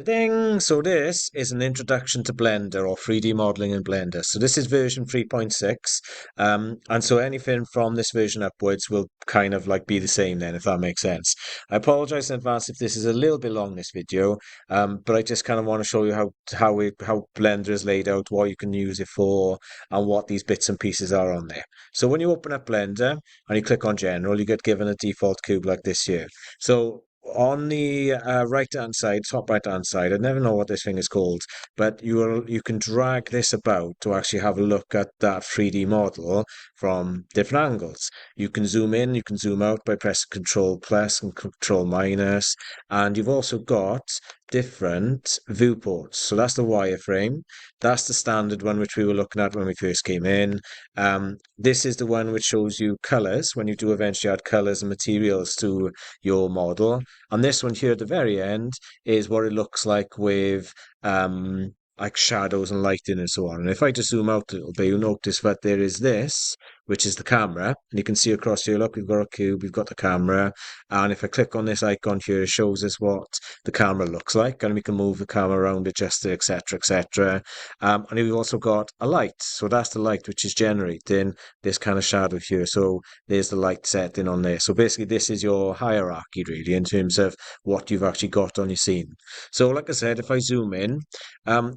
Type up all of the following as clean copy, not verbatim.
Ding! So this is an introduction to Blender or 3D modeling in Blender. So this is version 3.6, and so anything from this version upwards will kind of like be the same then, if that makes sense. I apologize in advance if this is a little bit long, this video, but I just kind of want to show you how Blender is laid out, what you can use it for, and what these bits and pieces are on there. So when you open up Blender and you click on General, you get given a default cube like this here. So on the right hand side, top right hand side, I never know what this thing is called, but you can drag this about to actually have a look at that 3D model from different angles. You can zoom in, you can zoom out by pressing Control plus and Control minus, and you've also got different viewports. So that's the wireframe. That's the standard one which we were looking at when we first came in. This is the one which shows you colors when you do eventually add colors and materials to your model. And this one here at the very end is what it looks like with like shadows and lighting and so on. And if I just zoom out a little bit, you'll notice that there is this, which is the camera. And you can see across here, look, we've got a cube, we've got the camera. And if I click on this icon here, it shows us what the camera looks like. And we can move the camera around, adjust it, etc., etc. And we've also got a light. So that's the light which is generating this kind of shadow here. So there's the light setting on there. So basically, this is your hierarchy, really, in terms of what you've actually got on your scene. So like I said, if I zoom in,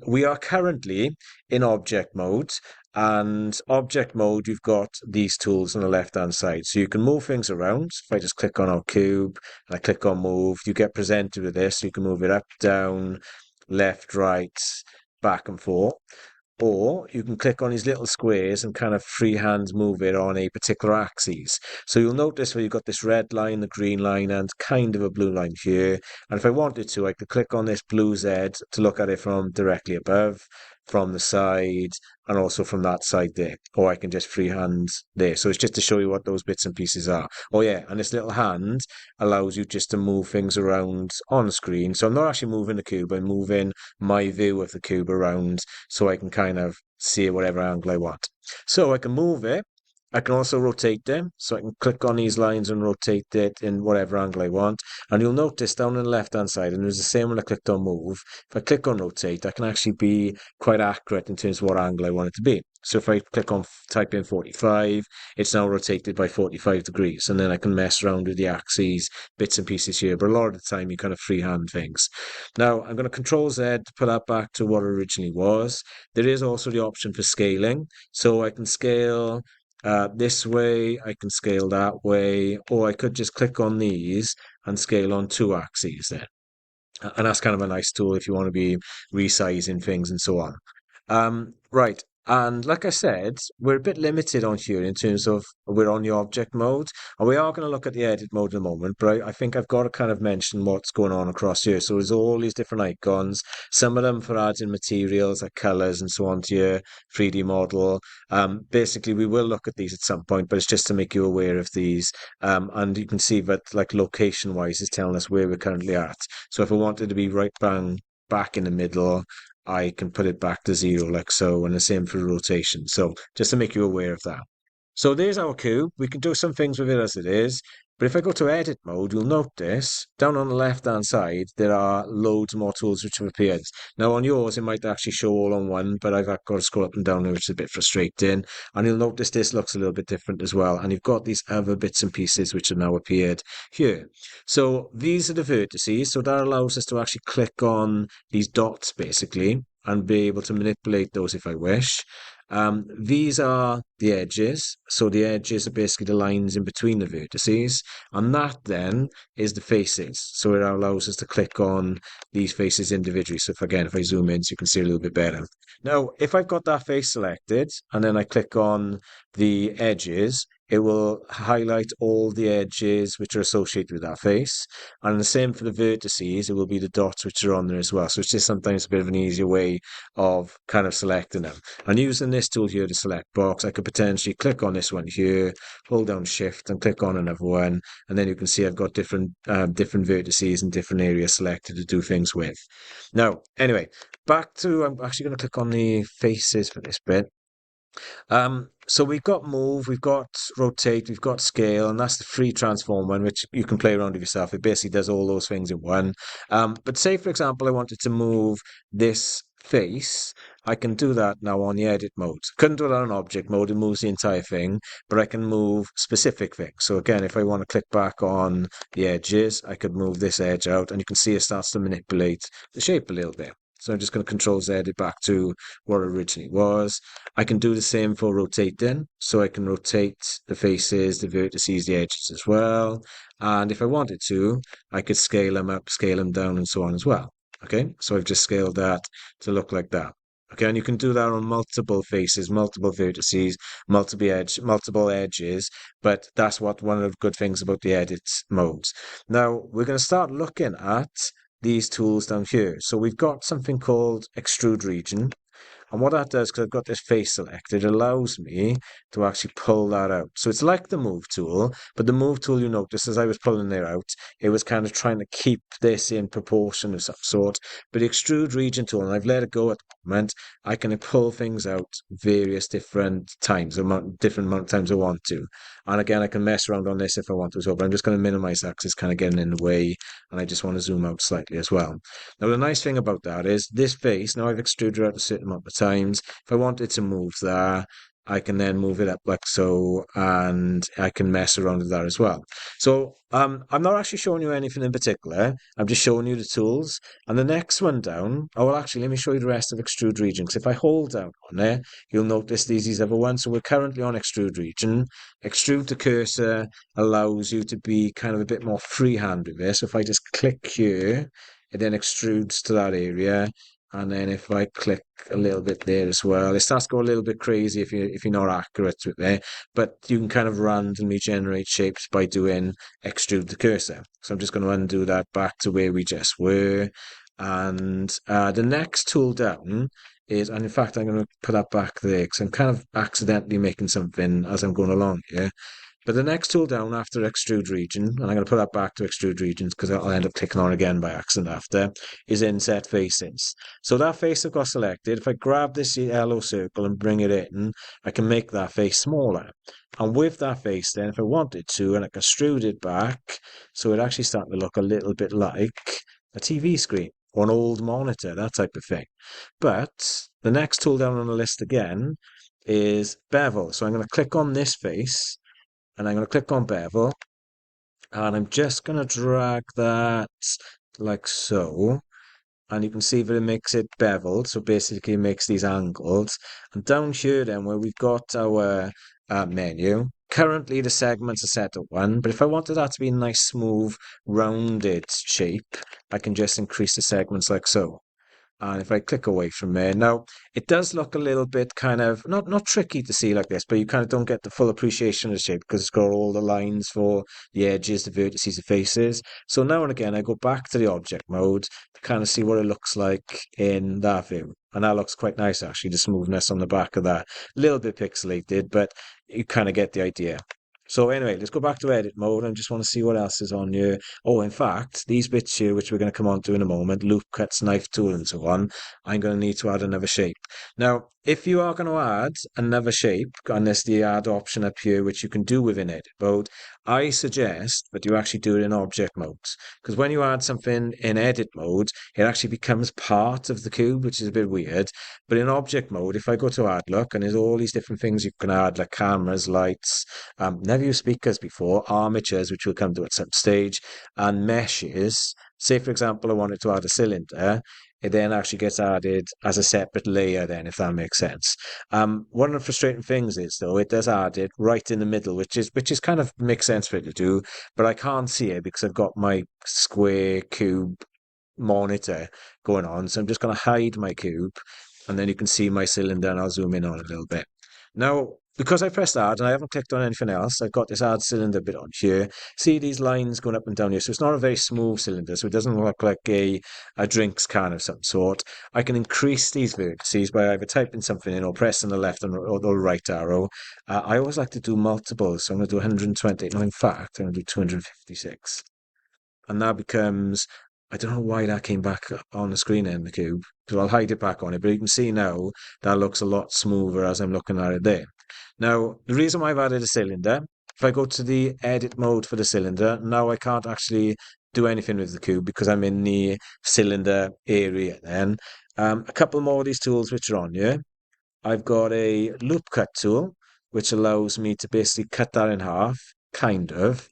we are currently in object mode. And object mode, you've got these tools on the left-hand side. So you can move things around. If I just click on our cube and I click on move, you get presented with this. You can move it up, down, left, right, back and forth. Or you can click on these little squares and kind of freehand move it on a particular axis. So you'll notice where you've got this red line, the green line, and kind of a blue line here. And if I wanted to, I could click on this blue Z to look at it from directly above, from the side, and also from that side there. Or I can just freehand there. So it's just to show you what those bits and pieces are. Oh yeah, and this little hand allows you just to move things around on screen. So I'm not actually moving the cube, I'm moving my view of the cube around so I can kind of see it whatever angle I want. So I can move it. I can also rotate them. So I can click on these lines and rotate it in whatever angle I want. And you'll notice down on the left-hand side, and it was the same when I clicked on move, if I click on rotate, I can actually be quite accurate in terms of what angle I want it to be. So if I click on type in 45, it's now rotated by 45 degrees. And then I can mess around with the axes, bits and pieces here. But a lot of the time, you kind of freehand things. Now, I'm going to Control Z to put that back to what it originally was. There is also the option for scaling. So I can scale this way, I can scale that way, or I could just click on these and scale on two axes then. And that's kind of a nice tool if you want to be resizing things and so on. Right. And like I said, we're a bit limited on here in terms of we're on the object mode. And we are going to look at the edit mode in a moment, but I think I've got to kind of mention what's going on across here. So there's all these different icons, some of them for adding materials like colors and so on to your 3D model. Basically, we will look at these at some point, but it's just to make you aware of these. And you can see that like location wise is telling us where we're currently at. So if I wanted to be right bang back in the middle, I can put it back to 0 like so, and the same for rotation. So just to make you aware of that. So there's our cube. We can do some things with it as it is. But if I go to edit mode, you'll notice down on the left-hand side, there are loads more tools which have appeared. Now on yours, it might actually show all on one, but I've got to scroll up and down here, which is a bit frustrating. And you'll notice this looks a little bit different as well. And you've got these other bits and pieces which have now appeared here. So these are the vertices. So that allows us to actually click on these dots basically and be able to manipulate those if I wish. These are the edges. So the edges are basically the lines in between the vertices. And that then is the faces. So it allows us to click on these faces individually. So if I zoom in so you can see a little bit better. Now, if I've got that face selected and then I click on the edges, it will highlight all the edges which are associated with that face. And the same for the vertices, it will be the dots which are on there as well. So it's just sometimes a bit of an easier way of kind of selecting them. And using this tool here, the select box, I could potentially click on this one here, hold down shift and click on another one. And then you can see I've got different vertices and different areas selected to do things with. Now, anyway, back to, I'm actually going to click on the faces for this bit. So we've got move, we've got rotate, we've got scale, and that's the free transform one, which you can play around with yourself. It basically does all those things in one. But say, for example, I wanted to move this face. I can do that now on the edit mode. Couldn't do that on object mode, it moves the entire thing, but I can move specific things. So again, if I want to click back on the edges, I could move this edge out, and you can see it starts to manipulate the shape a little bit. So I'm just going to Control Z it back to what it originally was. I can do the same for rotating. So I can rotate the faces, the vertices, the edges as well. And if I wanted to, I could scale them up, scale them down, and so on as well. Okay, so I've just scaled that to look like that. Okay, and you can do that on multiple faces, multiple vertices, multiple edges, but that's what one of the good things about the edit modes. Now we're going to start looking at these tools down here. So we've got something called Extrude Region. And what that does, because I've got this face selected, it allows me to actually pull that out. So it's like the move tool, but the move tool, you notice, as I was pulling it out, it was kind of trying to keep this in proportion of some sort. But the extrude region tool, and I've let it go at the moment, I can pull things out various different times, different amount of times I want to. And again, I can mess around on this if I want to as well, but I'm just going to minimize that because it's kind of getting in the way, and I just want to zoom out slightly as well. Now, the nice thing about that is this face, now I've extruded out a certain amount of times. If I wanted to move there, I can then move it up like so, and I can mess around with that as well. So I'm not actually showing you anything in particular. I'm just showing you the tools. And the next one down, oh, well, actually, let me show you the rest of Extrude Region. Because if I hold down on there, you'll notice these other ones. So we're currently on Extrude Region. Extrude to cursor allows you to be kind of a bit more freehand with this. So if I just click here, it then extrudes to that area. And then if I click a little bit there as well, it starts to go a little bit crazy if you're not accurate with it. But you can kind of randomly generate shapes by doing extrude the cursor. So I'm just going to undo that back to where we just were. And the next tool down is, and in fact, I'm going to put that back there because I'm kind of accidentally making something as I'm going along here. But the next tool down after Extrude Region, and I'm going to put that back to Extrude Regions because I'll end up clicking on again by accident after, is Inset Faces. So that face I've got selected, if I grab this yellow circle and bring it in, I can make that face smaller. And with that face then, if I wanted to, and I can extrude it back, so it actually starting to look a little bit like a TV screen or an old monitor, that type of thing. But the next tool down on the list again is Bevel. So I'm going to click on this face, and I'm going to click on Bevel, and I'm just going to drag that like so, and you can see that it makes it beveled, so basically it makes these angles. And down here then, where we've got our menu, currently the segments are set at 1, but if I wanted that to be a nice, smooth, rounded shape, I can just increase the segments like so. And if I click away from there, now it does look a little bit kind of not tricky to see like this, but you kind of don't get the full appreciation of the shape because it's got all the lines for the edges, the vertices, the faces. So now and again, I go back to the object mode to kind of see what it looks like in that view. And that looks quite nice, actually, the smoothness on the back of that. A little bit pixelated, but you kind of get the idea. So anyway, let's go back to edit mode and just want to see what else is on here. Oh, in fact, these bits here, which we're going to come on to in a moment, loop cuts, knife tool, and so on, I'm going to need to add another shape. Now, if you are going to add another shape, and there's the add option up here, which you can do within edit mode, I suggest that you actually do it in object mode. Because when you add something in edit mode, it actually becomes part of the cube, which is a bit weird. But in object mode, if I go to add look, and there's all these different things you can add, like cameras, lights, never used speakers before, armatures, which we'll come to at some stage, and meshes. Say, for example, I wanted to add a cylinder, it then actually gets added as a separate layer then, if that makes sense. One of the frustrating things is, though, it does add it right in the middle, which is kind of makes sense for it to do, but I can't see it because I've got my square cube monitor going on. So I'm just going to hide my cube, and then you can see my cylinder, and I'll zoom in on it a little bit. Now, because I pressed add and I haven't clicked on anything else, I've got this add cylinder bit on here. See these lines going up and down here. So it's not a very smooth cylinder, so it doesn't look like a drinks can of some sort. I can increase these vertices by either typing something in or pressing the left or the right arrow. I always like to do multiples, so I'm going to do 120. No, in fact, I'm going to do 256. And that becomes, I don't know why that came back on the screen in the cube, because I'll hide it back on it, but you can see now that looks a lot smoother as I'm looking at it there. Now, the reason why I've added a cylinder, if I go to the edit mode for the cylinder, now I can't actually do anything with the cube because I'm in the cylinder area then. A couple more of these tools which are on here. I've got a loop cut tool, which allows me to basically cut that in half, kind of.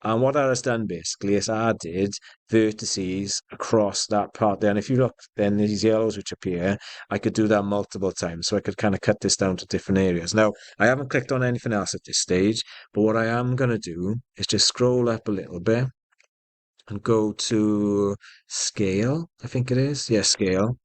And what that has done basically is added vertices across that part there. And if you look, then these yellows which appear, I could do that multiple times. So I could kind of cut this down to different areas. Now, I haven't clicked on anything else at this stage, but what I am going to do is just scroll up a little bit and go to scale, I think it is. Yeah, scale.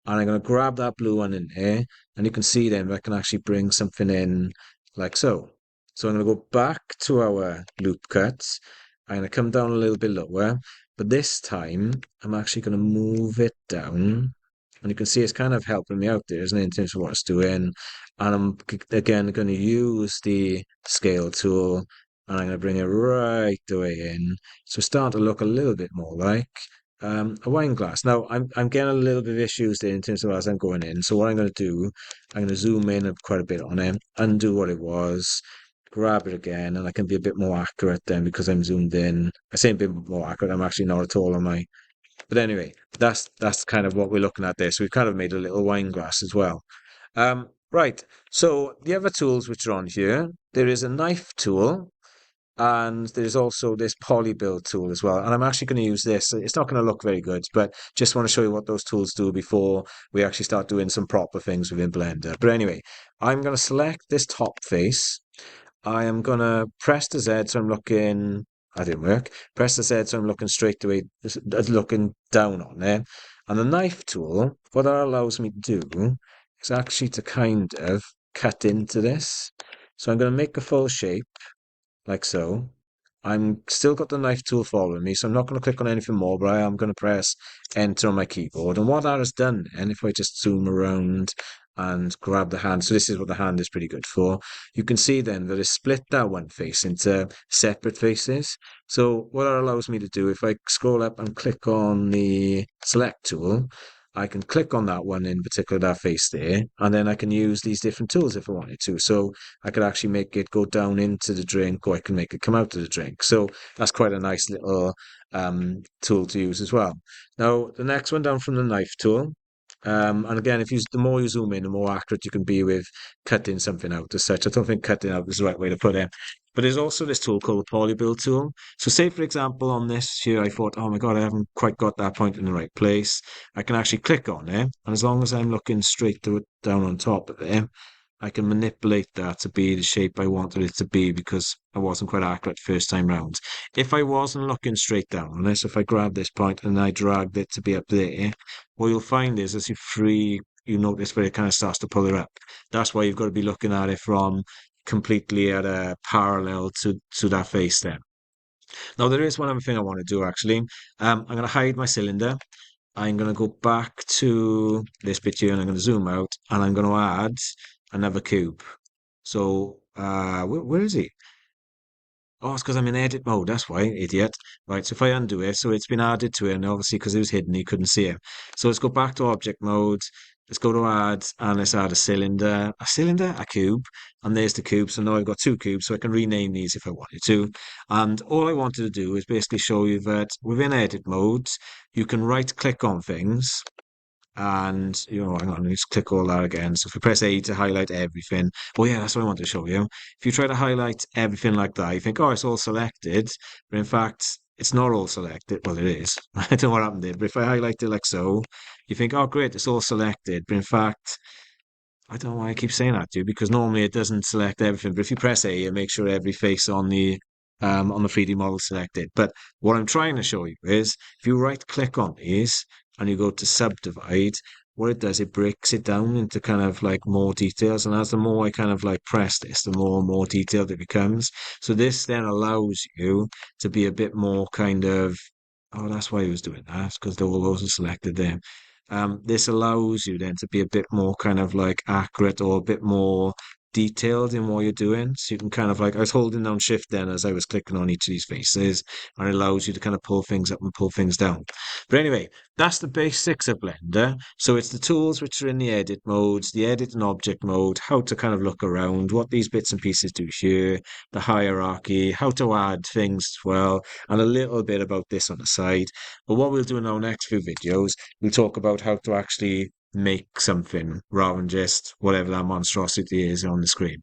And I'm going to grab that blue one in there. And you can see then I can actually bring something in like so. So I'm going to go back to our loop cuts. I'm going to come down a little bit lower. But this time, I'm actually going to move it down. And you can see it's kind of helping me out there, isn't it, in terms of what it's doing. And I'm, again, going to use the scale tool. And I'm going to bring it right the way in. So it's starting to look a little bit more like a wine glass. Now I'm getting a little bit of issues there in terms of as I'm going in. So what I'm going to do, I'm going to zoom in quite a bit on it, undo what it was, grab it again, and I can be a bit more accurate then because I'm zoomed in. I say a bit more accurate. I'm actually not at all on my. But anyway, that's kind of what we're looking at there. So we've kind of made a little wine glass as well. Right. So the other tools which are on here, there is a knife tool. And there's also this poly build tool as well. And I'm actually going to use this. It's not going to look very good, but just want to show you what those tools do before we actually start doing some proper things within Blender. But anyway, I'm going to select this top face. I am going to press the Z so I'm looking, that didn't work. Press the Z so I'm looking straight away, looking down on there. And the knife tool, what that allows me to do is actually to kind of cut into this. So I'm going to make a full shape like so. I'm still got the knife tool following me, so I'm not going to click on anything more, but I am going to press enter on my keyboard. And what that has done, and if I just zoom around and grab the hand, so this is what the hand is pretty good for, you can see then that it's split that one face into separate faces. So what that allows me to do, if I scroll up and click on the select tool, I can click on that one in particular, that face there, and then I can use these different tools if I wanted to. So I could actually make it go down into the drink, or I can make it come out of the drink. So that's quite a nice little tool to use as well. Now, the next one down from the knife tool. And again, if you the more you zoom in, the more accurate you can be with cutting something out as such. I don't think cutting out is the right way to put it. But there's also this tool called the Poly Build tool. So say, for example, on this here, I thought, oh my God, I haven't quite got that point in the right place. I can actually click on it. And as long as I'm looking straight to it down on top of it, I can manipulate that to be the shape I wanted it to be because I wasn't quite accurate first time round. If I wasn't looking straight down on this, if I grab this point and I dragged it to be up there, what you'll find is as you free, you notice where it kind of starts to pull it up. That's why you've got to be looking at it from completely at a parallel to that face there. Now there is one other thing I want to do actually. I'm going to hide my cylinder. I'm going to go back to this bit here and I'm going to zoom out and I'm going to add another cube. So, where is he? Oh, it's because I'm in edit mode. That's why, idiot. Right, so if I undo it, so it's been added to it, and obviously because it was hidden, you couldn't see it. So let's go back to object mode. Let's go to add, and let's add a cube, and there's the cube. So now I've got two cubes, so I can rename these if I wanted to. And all I wanted to do is basically show you that within edit mode, you can right click on things and hang on, let's click all that again. So if we press A to highlight everything, oh yeah, that's what I want to show you. If you try to highlight everything like that, you think, oh, it's all selected, but in fact, it's not all selected. Well, it is. I don't know what happened there, but if I highlight it like so, you think, oh, great, it's all selected, but in fact, I don't know why I keep saying that to you because normally it doesn't select everything. But if you press A, it makes sure every face on the 3D model is selected. But what I'm trying to show you is if you right click on these and you go to subdivide, what it does, it breaks it down into kind of like more details. And as the more I kind of like press this, the more and more detailed it becomes. So this then allows you to be a bit more kind of, oh, that's why he was doing that, because all those are selected there. This allows you then to be a bit more kind of like accurate or a bit more detailed in what you're doing. So you can kind of like, I was holding down shift then as I was clicking on each of these faces, and it allows you to kind of pull things up and pull things down. But anyway, that's the basics of Blender. So it's the tools which are in the edit modes, the edit and object mode, how to kind of look around, what these bits and pieces do here, the hierarchy, how to add things as well, and a little bit about this on the side. But what we'll do in our next few videos, we'll talk about how to actually make something rather than just whatever that monstrosity is on the screen.